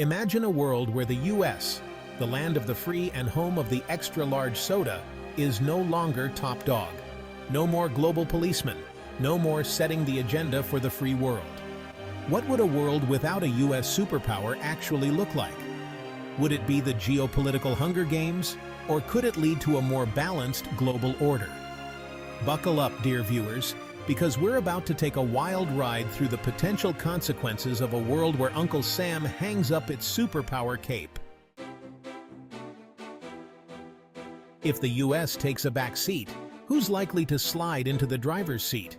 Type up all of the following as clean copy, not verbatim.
Imagine a world where the US, the land of the free and home of the extra-large soda, is no longer top dog. No more global policemen, no more setting the agenda for the free world. What would a world without a US superpower actually look like? Would it be the geopolitical Hunger Games, or could it lead to a more balanced global order? Buckle up, dear viewers, because we're about to take a wild ride through the potential consequences of a world where Uncle Sam hangs up its superpower cape. If the US takes a back seat, who's likely to slide into the driver's seat?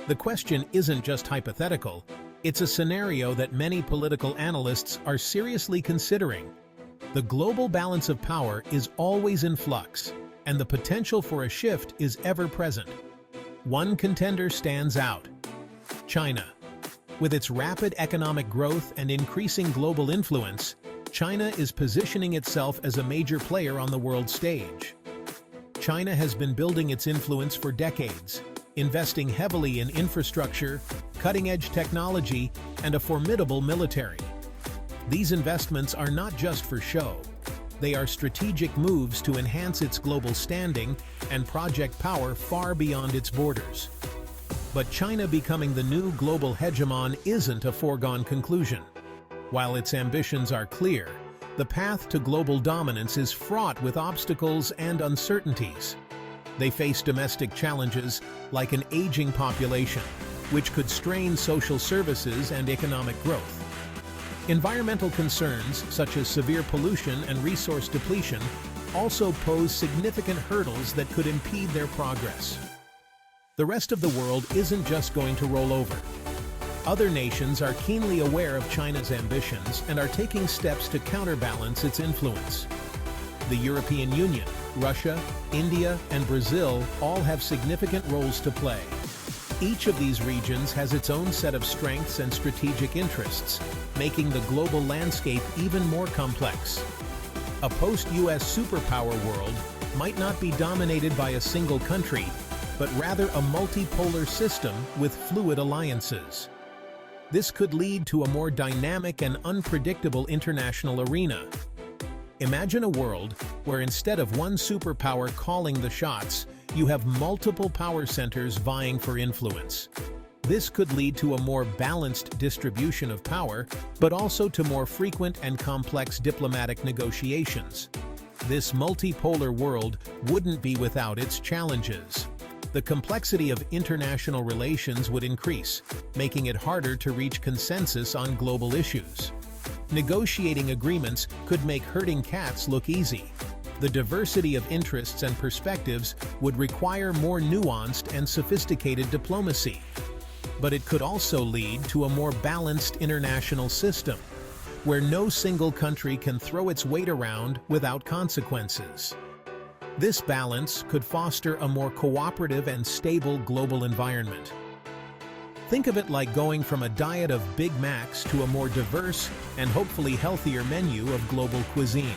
The question isn't just hypothetical, it's a scenario that many political analysts are seriously considering. The global balance of power is always in flux, and the potential for a shift is ever present. One contender stands out: China. With its rapid economic growth and increasing global influence, China is positioning itself as a major player on the world stage. China has been building its influence for decades, investing heavily in infrastructure, cutting-edge technology, and a formidable military. These investments are not just for show. They are strategic moves to enhance its global standing and project power far beyond its borders. But China becoming the new global hegemon isn't a foregone conclusion. While its ambitions are clear, the path to global dominance is fraught with obstacles and uncertainties. They face domestic challenges like an aging population, which could strain social services and economic growth. Environmental concerns such as severe pollution and resource depletion also pose significant hurdles that could impede their progress. The rest of the world isn't just going to roll over. Other nations are keenly aware of China's ambitions and are taking steps to counterbalance its influence. The European Union, Russia, India, and Brazil all have significant roles to play. Each of these regions has its own set of strengths and strategic interests, making the global landscape even more complex. A post-US superpower world might not be dominated by a single country, but rather a multipolar system with fluid alliances. This could lead to a more dynamic and unpredictable international arena. Imagine a world where instead of one superpower calling the shots, you have multiple power centers vying for influence. This could lead to a more balanced distribution of power, but also to more frequent and complex diplomatic negotiations. This multipolar world wouldn't be without its challenges. The complexity of international relations would increase, making it harder to reach consensus on global issues. Negotiating agreements could make herding cats look easy. The diversity of interests and perspectives would require more nuanced and sophisticated diplomacy. But it could also lead to a more balanced international system, where no single country can throw its weight around without consequences. This balance could foster a more cooperative and stable global environment. Think of it like going from a diet of Big Macs to a more diverse and hopefully healthier menu of global cuisine.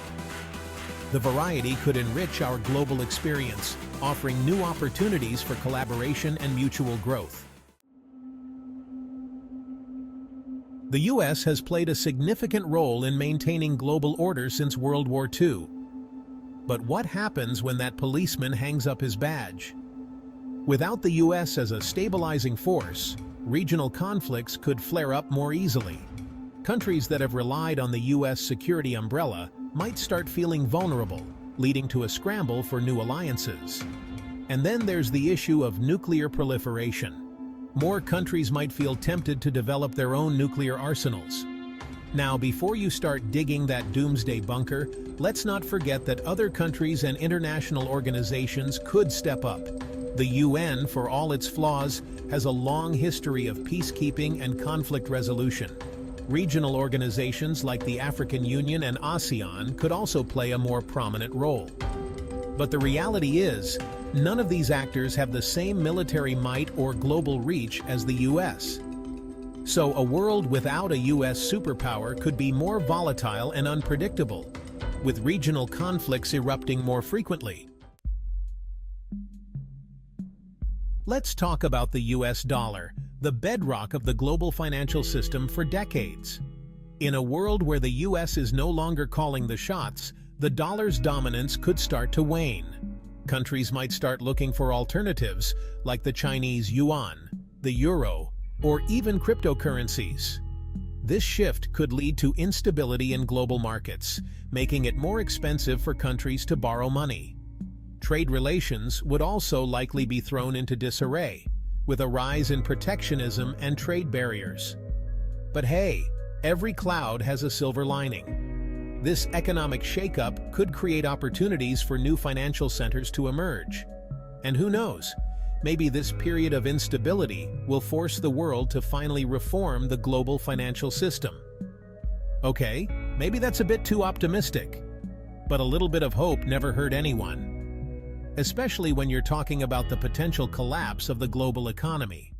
The variety could enrich our global experience, offering new opportunities for collaboration and mutual growth. The US has played a significant role in maintaining global order since World War II. But what happens when that policeman hangs up his badge? Without the US as a stabilizing force, regional conflicts could flare up more easily. Countries that have relied on the US security umbrella might start feeling vulnerable, leading to a scramble for new alliances. And then there's the issue of nuclear proliferation. More countries might feel tempted to develop their own nuclear arsenals. Now, before you start digging that doomsday bunker, let's not forget that other countries and international organizations could step up. The UN, for all its flaws, has a long history of peacekeeping and conflict resolution. Regional organizations like the African Union and ASEAN could also play a more prominent role. But the reality is, none of these actors have the same military might or global reach as the US. So a world without a US superpower could be more volatile and unpredictable, with regional conflicts erupting more frequently. Let's talk about the US dollar, the bedrock of the global financial system for decades. In a world where the US is no longer calling the shots, the dollar's dominance could start to wane. Countries might start looking for alternatives, like the Chinese yuan, the euro, or even cryptocurrencies. This shift could lead to instability in global markets, making it more expensive for countries to borrow money. Trade relations would also likely be thrown into disarray, with a rise in protectionism and trade barriers. But hey, every cloud has a silver lining. This economic shakeup could create opportunities for new financial centers to emerge. And who knows, maybe this period of instability will force the world to finally reform the global financial system. Okay, maybe that's a bit too optimistic, but a little bit of hope never hurt anyone, especially when you're talking about the potential collapse of the global economy.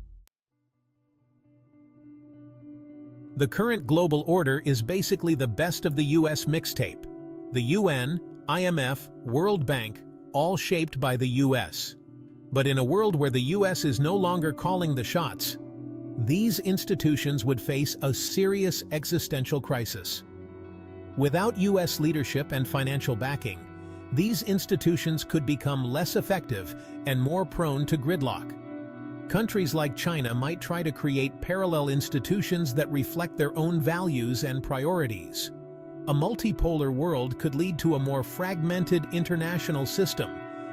The current global order is basically the best of the US mixtape. The UN, IMF, World Bank, all shaped by the US. But in a world where the US is no longer calling the shots, these institutions would face a serious existential crisis. Without US leadership and financial backing, these institutions could become less effective and more prone to gridlock. Countries like China might try to create parallel institutions that reflect their own values and priorities. A multipolar world could lead to a more fragmented international system,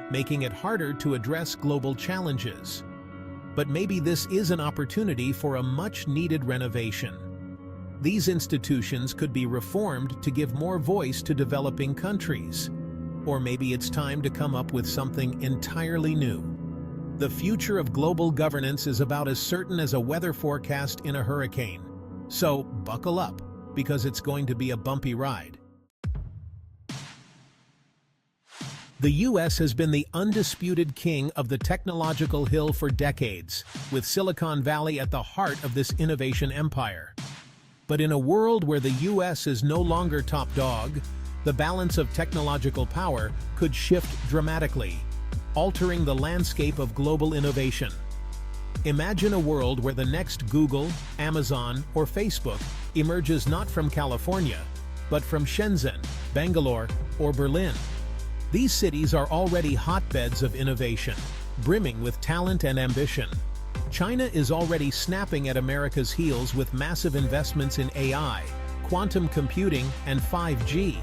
making it harder to address global challenges. But maybe this is an opportunity for a much-needed renovation. These institutions could be reformed to give more voice to developing countries. Or maybe it's time to come up with something entirely new. The future of global governance is about as certain as a weather forecast in a hurricane. So buckle up, because it's going to be a bumpy ride. The US has been the undisputed king of the technological hill for decades, with Silicon Valley at the heart of this innovation empire. But in a world where the US is no longer top dog, the balance of technological power could shift dramatically, altering the landscape of global innovation. Imagine a world where the next Google, Amazon, or Facebook emerges not from California, but from Shenzhen, Bangalore, or Berlin. These cities are already hotbeds of innovation, brimming with talent and ambition. China is already snapping at America's heels with massive investments in AI, quantum computing, and 5G.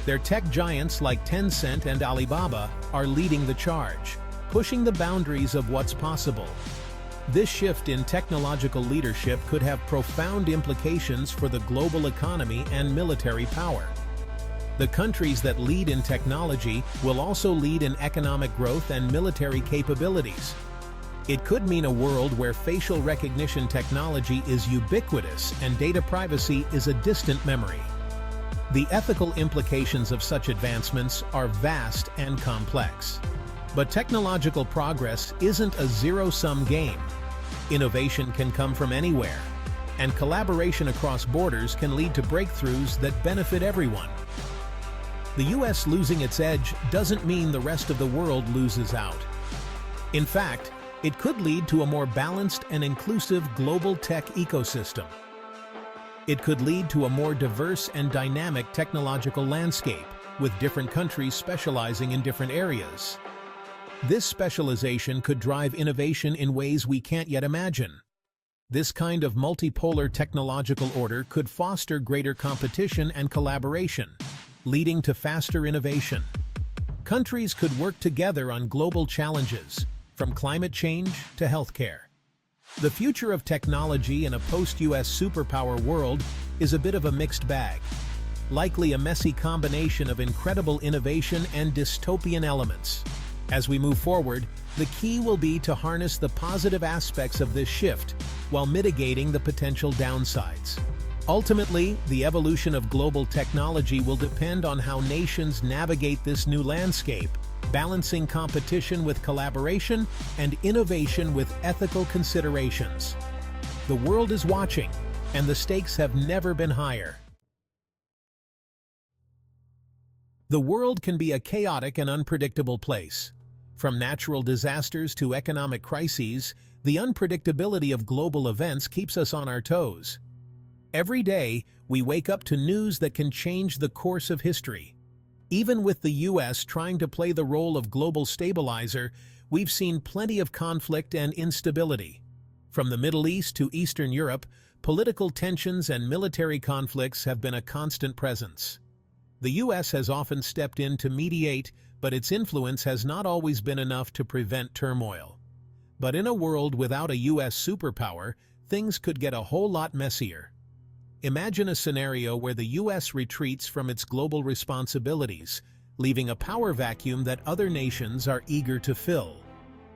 Their tech giants like Tencent and Alibaba are leading the charge, pushing the boundaries of what's possible. This shift in technological leadership could have profound implications for the global economy and military power. The countries that lead in technology will also lead in economic growth and military capabilities. It could mean a world where facial recognition technology is ubiquitous and data privacy is a distant memory. The ethical implications of such advancements are vast and complex. But technological progress isn't a zero-sum game. Innovation can come from anywhere, and collaboration across borders can lead to breakthroughs that benefit everyone. The US losing its edge doesn't mean the rest of the world loses out. In fact, it could lead to a more balanced and inclusive global tech ecosystem. It could lead to a more diverse and dynamic technological landscape, with different countries specializing in different areas. This specialization could drive innovation in ways we can't yet imagine. This kind of multipolar technological order could foster greater competition and collaboration, leading to faster innovation. Countries could work together on global challenges, from climate change to healthcare. The future of technology in a post-US superpower world is a bit of a mixed bag, likely a messy combination of incredible innovation and dystopian elements. As we move forward, the key will be to harness the positive aspects of this shift while mitigating the potential downsides. Ultimately, the evolution of global technology will depend on how nations navigate this new landscape, balancing competition with collaboration and innovation with ethical considerations. The world is watching, and the stakes have never been higher. The world can be a chaotic and unpredictable place. From natural disasters to economic crises, the unpredictability of global events keeps us on our toes. Every day, we wake up to news that can change the course of history. Even with the US trying to play the role of global stabilizer, we've seen plenty of conflict and instability. From the Middle East to Eastern Europe, political tensions and military conflicts have been a constant presence. The US has often stepped in to mediate, but its influence has not always been enough to prevent turmoil. But in a world without a US superpower, things could get a whole lot messier. Imagine a scenario where the US retreats from its global responsibilities, leaving a power vacuum that other nations are eager to fill.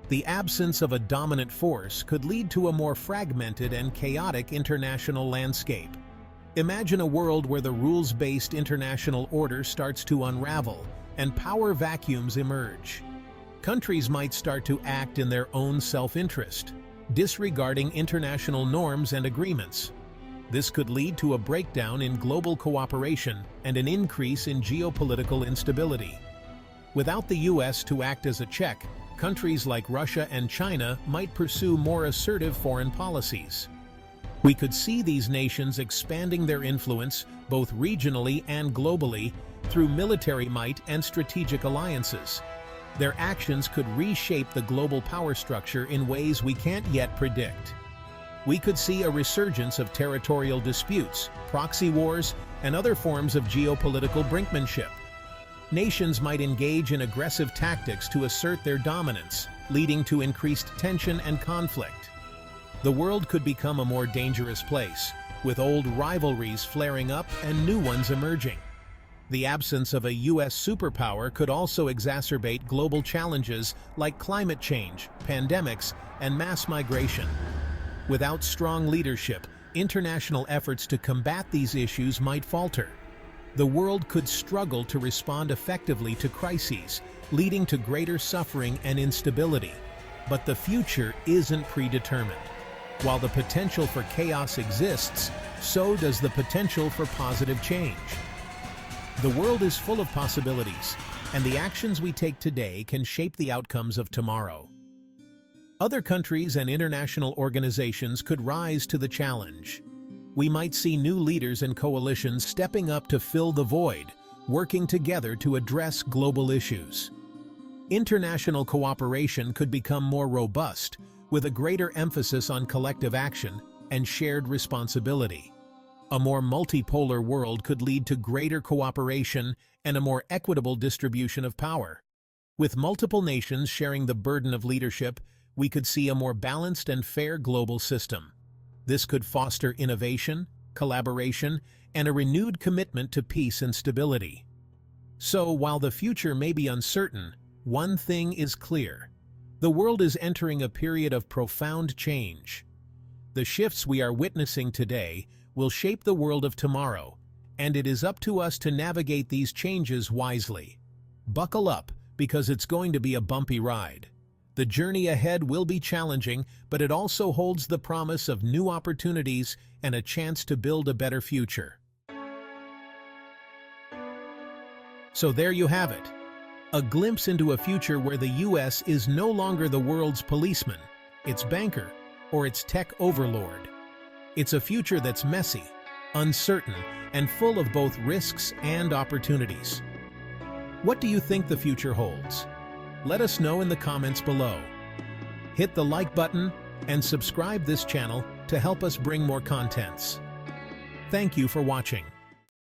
The absence of a dominant force could lead to a more fragmented and chaotic international landscape. Imagine a world where the rules-based international order starts to unravel and power vacuums emerge. Countries might start to act in their own self-interest, disregarding international norms and agreements. This could lead to a breakdown in global cooperation and an increase in geopolitical instability. Without the US to act as a check, countries like Russia and China might pursue more assertive foreign policies. We could see these nations expanding their influence both regionally and globally through military might and strategic alliances. Their actions could reshape the global power structure in ways we can't yet predict. We could see a resurgence of territorial disputes, proxy wars, and other forms of geopolitical brinkmanship. Nations might engage in aggressive tactics to assert their dominance, leading to increased tension and conflict. The world could become a more dangerous place, with old rivalries flaring up and new ones emerging. The absence of a US superpower could also exacerbate global challenges like climate change, pandemics, and mass migration. Without strong leadership, international efforts to combat these issues might falter. The world could struggle to respond effectively to crises, leading to greater suffering and instability. But the future isn't predetermined. While the potential for chaos exists, so does the potential for positive change. The world is full of possibilities, and the actions we take today can shape the outcomes of tomorrow. Other countries and international organizations could rise to the challenge. We might see new leaders and coalitions stepping up to fill the void, working together to address global issues. International cooperation could become more robust, with a greater emphasis on collective action and shared responsibility. A more multipolar world could lead to greater cooperation and a more equitable distribution of power. With multiple nations sharing the burden of leadership, we could see a more balanced and fair global system. This could foster innovation, collaboration, and a renewed commitment to peace and stability. So, while the future may be uncertain, one thing is clear. The world is entering a period of profound change. The shifts we are witnessing today will shape the world of tomorrow, and it is up to us to navigate these changes wisely. Buckle up, because it's going to be a bumpy ride. The journey ahead will be challenging, but it also holds the promise of new opportunities and a chance to build a better future. So there you have it. A glimpse into a future where the US is no longer the world's policeman, its banker, or its tech overlord. It's a future that's messy, uncertain, and full of both risks and opportunities. What do you think the future holds? Let us know in the comments below. Hit the like button and subscribe this channel to help us bring more contents. Thank you for watching.